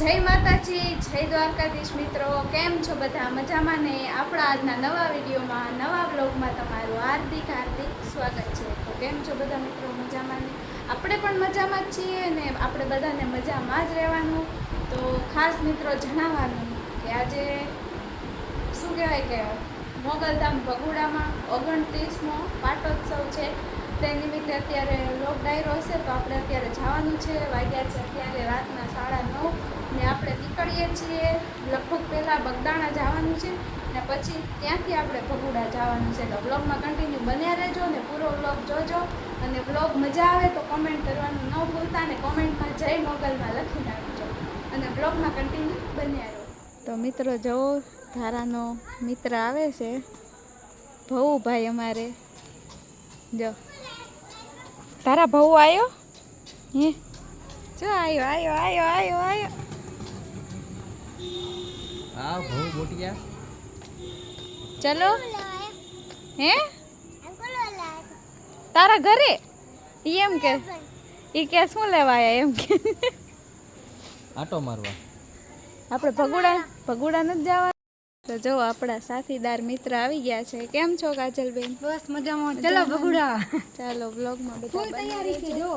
જય માતાજી, જય દ્વારકાધીશ મિત્રો, કેમ છો બધા? મજામાં ને? આપણા આજના નવા વિડીયોમાં, નવા બ્લોગમાં તમારું હાર્દિક સ્વાગત છે. તો કેમ છો બધા મિત્રો? મજામાં ને? આપણે પણ મજામાં જ છીએ ને આપણે બધાને મજામાં જ રહેવાનું. તો ખાસ મિત્રો જણાવવાનું કે આજે શું કહેવાય કે મોગલધામ ભગુડામાં 29મો પાટોત્સવ છે. તે નિમિત્તે અત્યારે લોક ડાયરો હશે તો આપણે અત્યારે જવાનું છે. વાગ્યા છે અત્યારે રાતના 9:30 ને આપણે નીકળીએ છીએ. લગભગ પહેલાં બગદાણા જવાનું છે ને પછી ત્યાંથી આપણે ભગુડા જવાનું છે. તો બ્લોગમાં કન્ટિન્યુ બન્યા રહેજો ને પૂરો બ્લોગ જોજો. અને બ્લોગ મજા આવે તો કોમેન્ટ કરવાનું ન ભૂલતા ને કોમેન્ટમાં જય મોગલમાં લખી નાખજો અને બ્લોગમાં કન્ટિન્યુ બન્યા રહો. તો મિત્રો જુઓ, ધારાનો મિત્ર આવે છે, ભવુભાઈ અમારે. જો તારા ભવ આવ્યો હે, જો આવ્યો. હા ભવ બોટિયા ચલો હે તારા ઘરે એમ કે ઈ કે શું લેવા આયા એમ કે આટો મારવા આપણે ભગુડા નથી જવા. તો જો આપણા સાથીદાર મિત્ર આવી ગયા છે. કેમ છો કાજલબેન? બસ મજામાં. ચલો ભગુડા. ચાલો બ્લોગમાં બધા તૈયારી છે જો.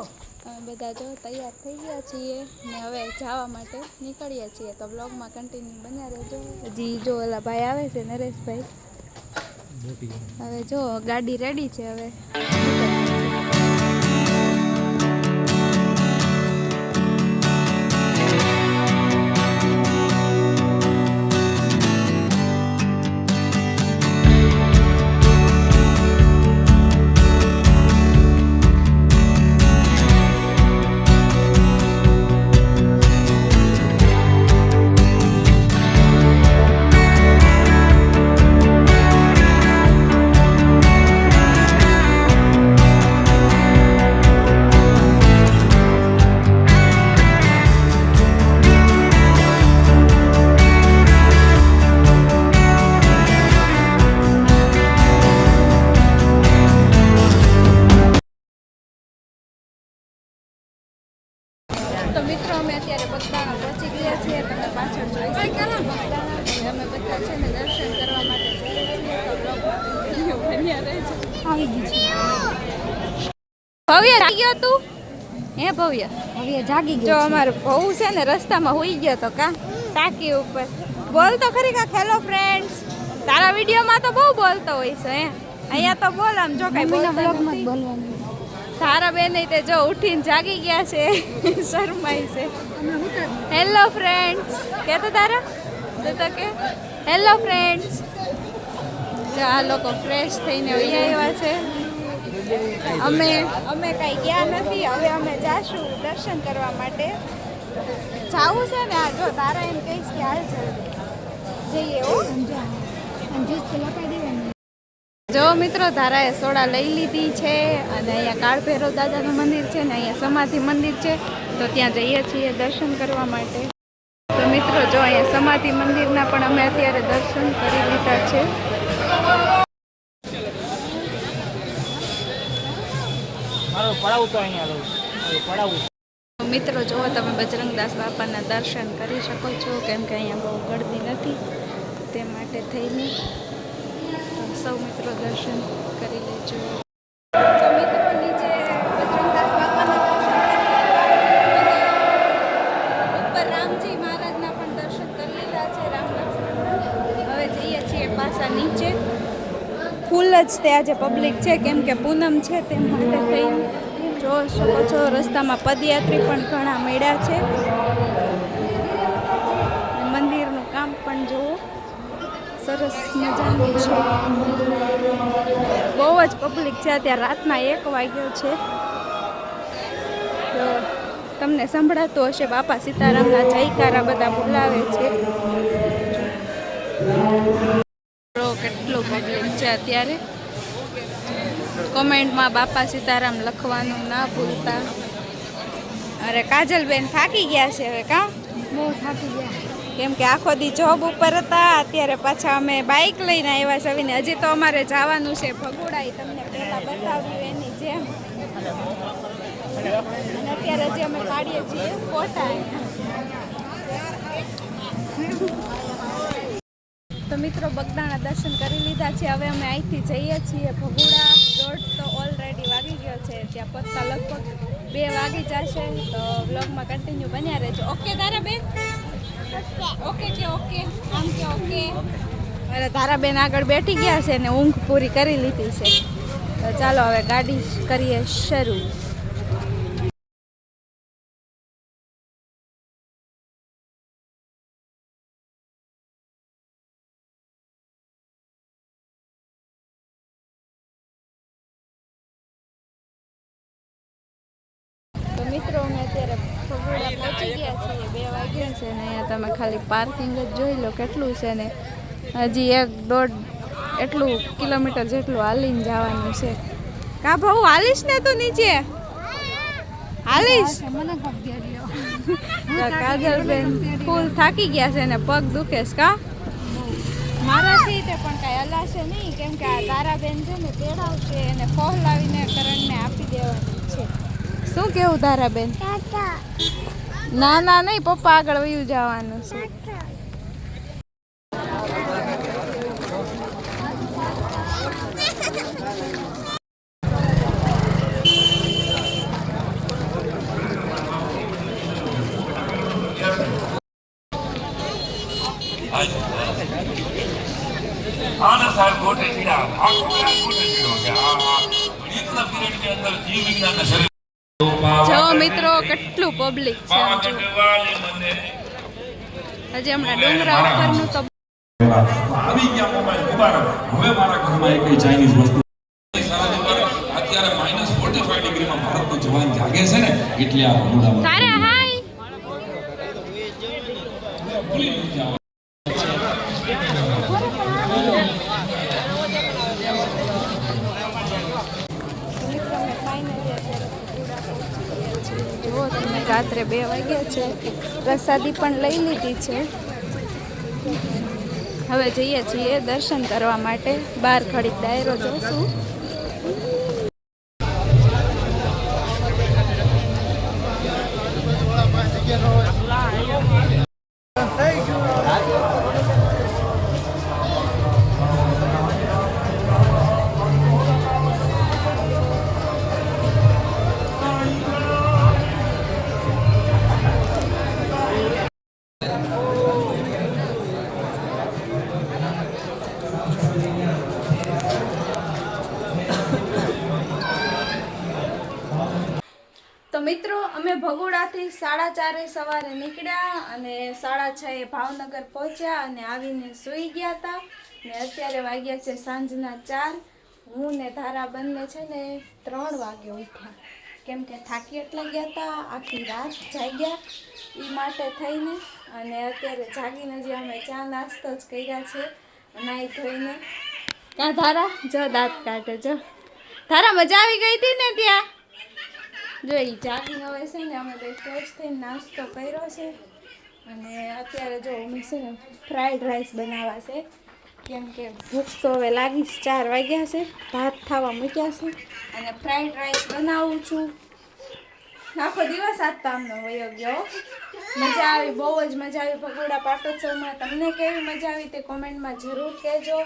બધા જો તૈયાર થઈ ગયા છીએ ને હવે જવા માટે નીકળીએ છીએ. તો બ્લોગમાં કન્ટિન્યુ બન્યા રહેજો. હજી જો ઓલા ભાઈ આવે છે, નરેશભાઈ. હવે જો ગાડી રેડી છે. હવે મિત્રો અમે અત્યારે બગદાણા પહોંચી ગયા છીએ. તમે પાછળ જોઈ શકો બગદાણા. અમે બધા છે ને દર્શન કરવા માટે જઈએ છીએ. તો બ્લોગમાં બન્યા રહેજો. આવી ગઈ છે. ભવ્ય જાગી ગયો તું? હે ભવ્ય? હવે જાગી ગઈ જો છે. અમારો ભવ છે ને રસ્તામાં હોઈ ગયો તો કા ટાંકી ઉપર. બોલ તો ખરી કા હેલો ફ્રેન્ડ્સ. તારા વિડીયોમાં તો બહુ બોલતો હોય છે. અહીંયા તો બોલ આમ જો કઈ મમ્મીના બોલતો બ્લોગમાં જ નથી. બોલવાનું. તારા બેન તે જો ઉઠીને જાગી ગયા છે. શરમાઈ છે. અમે ઉતર. હેલો ફ્રેન્ડ્સ કે તો તારા તો કે હેલો ફ્રેન્ડ્સ. જો આ લોકો ફ્રેશ થઈને આવ્યા છે. અમે કઈ ગયા નથી. હવે અમે જાશું દર્શન કરવા માટે. જાવું છે ને આ જો તારા એમ કહીશ કે હાલ જઈએ હો. જ્યુસ તો લપાઈ દેવાનું. જો મિત્રો ધારાએ સોડા લઈ લીધી છે અને અહીંયા કાળભૈરવ દાદાનું મંદિર છે ને અહીંયા સમાધિ મંદિર છે. તો ત્યાં જઈએ છીએ દર્શન કરવા માટે. તો મિત્રો જો અહીંયા સમાધિ મંદિરના પણ અમે અત્યારે દર્શન કરી લીધા છે. મિત્રો જો તમે બજરંગદાસ બાપાના દર્શન કરી શકો છો, કેમ કે અહીંયા બહુ ગળદી નથી તે માટે થઈને સૌ મિત્રો દર્શન કરી લેજો. તો મિત્રો નીચે બજરંગદાસ બાપાના દર્શન ઉપર રામજી મહારાજના પણ દર્શન કરી લીધા છે, રામ લક્ષ્મણના. હવે જઈએ છીએ પાછા નીચે. ફૂલ જ તે આજે પબ્લિક છે, કેમ કે પૂનમ છે તે માટે થઈને જોઈ શકો છો. રસ્તામાં પદયાત્રી પણ ઘણા મળ્યા છે. મંદિરનું કામ પણ જુઓ, સરસ મજાનું છે. બહુ જ પબ્લિક છે. અત્યારે રાતના 1 વાગ્યો છે. તો તમને સંભળાતું હશે બાપા સીતારામના જયકારા બધા બોલાવે છે. કેટલું પબ્લિક છે અત્યારે. કોમેન્ટમાં બાપા સીતારામ લખવાનું ના ભૂલતા. અરે કાજલબેન થાકી ગયા છે હવે કા? બહુ થાકી ગયા. કેમ કે આખો દી જોબ ઉપર હતા. અત્યારે પાછા અમે બાઇક લઈને આવ્યા છે. હજી તો અમારે જવાનું છે ભગુડા. તમને પહેલા બતાવ્યું એની જેમ. અને અત્યારે જે અમે કાઢીએ છીએ ફોટા. તો મિત્રો બગદાણા દર્શન કરી લીધા છે. હવે અમે અહીંથી જઈએ છીએ ભગુડા. 1:30 તો ઓલરેડી વાગી ગયો છે. ત્યાં પત્તા લગભગ 2 વાગી જશે. તો વ્લોગમાં કન્ટિન્યુ બન્યા રહેજો. ઓકે તારાબેન? ઓકે કે ઓકે? આમ કે ઓકે? અરે તારાબેન આગળ બેઠી ગયા છે ને ઊંઘ પૂરી કરી લીધી છે. તો ચાલો હવે ગાડી કરીએ શરૂ. મિત્રો અમે અત્યારે ભગોડા પહોંચી ગયા છીએ. 2 વાગ્યા છે ને અહીંયા તમે ખાલી પાર્કિંગ જ જોઈ લો કેટલું છે ને. હજી 1-1.5 એટલું કિલોમીટર જેટલું હાલીને જવાનું છે. કા ભાऊ હાલીશ ને તું નીચે? હાલીશ? મને પગ દેડ્યો. કાજલબેન ફૂલ થાકી ગયા છે ને પગ દુખે છે. કા મારાથી તે પણ કાંઈ હલાશે નહીં, કેમ કે આ તારાબેન છે ને તેડાવશે અને ફોહલાવીને કરણને આપી દેવાની છે. શું કેવું તારાબેન? ના ના નહીં, પપ્પા આગળ વયું જવાનું છે. आना साहब गोटे छिड़ा आंखों में गोटे छिड़ो के इतना पीरियड के अंदर जीव विज्ञान का शरीर જો મિત્રો કેટલું પબ્લિક છે. पावागढ़वाली मंदिर હજી હમણાં ડુંગરા ઉપરનું તો આવી ગયા મોબાઈલ મુબારક. હવે મારા ઘરમાં એક ચાઇનીઝ વસ્તુ અત્યારે -45 ડિગ્રીમાં ભારતનો જવાન જાગે છે ને એટલે આ ભમુડામાં તારા હાય રાત્રે 2 વાગ્યા છે. પ્રસાદી પણ લઈ લીધી છે. હવે જઈએ છીએ દર્શન કરવા માટે. બહાર ઘડીક ડાયરો જોશું. તો મિત્રો અમે ભગોડાથી 4:30 સવારે નીકળ્યા અને 6:30 ભાવનગર પહોંચ્યા અને આવીને સૂઈ ગયા હતા. ને અત્યારે વાગ્યા છે સાંજના 4. હું ને ધારા બંને છે ને 3 વાગે ઉઠ્યા, કેમ કે થાકી એટલા ગયા હતા, આખી રાત જાગ્યા એ માટે થઈને. અને અત્યારે જાગીને જે અમે ચા નાસ્તો જ કર્યા છે નાહી ધોઈને. ત્યાં ધારા જો દાંત કાઢે. જો ધારા મજા આવી ગઈ હતી ને ત્યાં? જો એ જાગીને હવે છે ને અમે બે ફ્રેશ થઈને નાસ્તો કર્યો છે. અને અત્યારે જો અમે છે ને ફ્રાઈડ રાઈસ બનાવવા છે, કેમ કે ભૂખ તો હવે લાગી. 4 વાગ્યા છે, ભાત ખાવા મૂક્યા છે અને ફ્રાઈડ રાઈસ બનાવું છું. આખો દિવસ આજ તો આમનો વયો ગયો. મજા આવી, બહુ જ મજા આવી ભગોડા પાટોત્સવમાં. તમને કેવી મજા આવી તે કોમેન્ટમાં જરૂર કહેજો.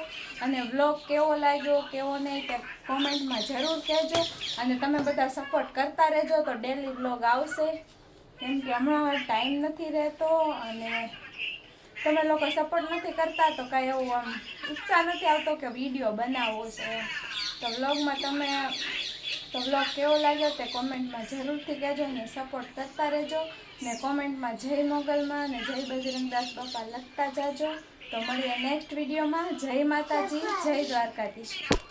અને વ્લોગ કેવો લાગ્યો કેવો નહીં તે કોમેન્ટમાં જરૂર કહેજો. અને તમે બધા સપોર્ટ કરતા રહેજો તો ડેલી વ્લોગ આવશે, કેમ કે હમણાં ટાઈમ નથી રહેતો અને તમે લોકો સપોર્ટ નથી કરતા તો કાંઈ એવું આમ ઉત્સાહ નથી આવતો કે વિડીયો બનાવવો છે. તો વ્લોગમાં તમે તો વ્લોગ કેવો લાગ્યો તે કોમેન્ટમાં જરૂરથી કહેજો અને સપોર્ટ કરતા રહેજો. ને કોમેન્ટમાં જય મોગલમાં અને જય બજરંગદાસ બાપા લખતા જાજો. તો મળીએ નેક્સ્ટ વિડીયોમાં. જય માતાજી, જય દ્વારકાધીશ.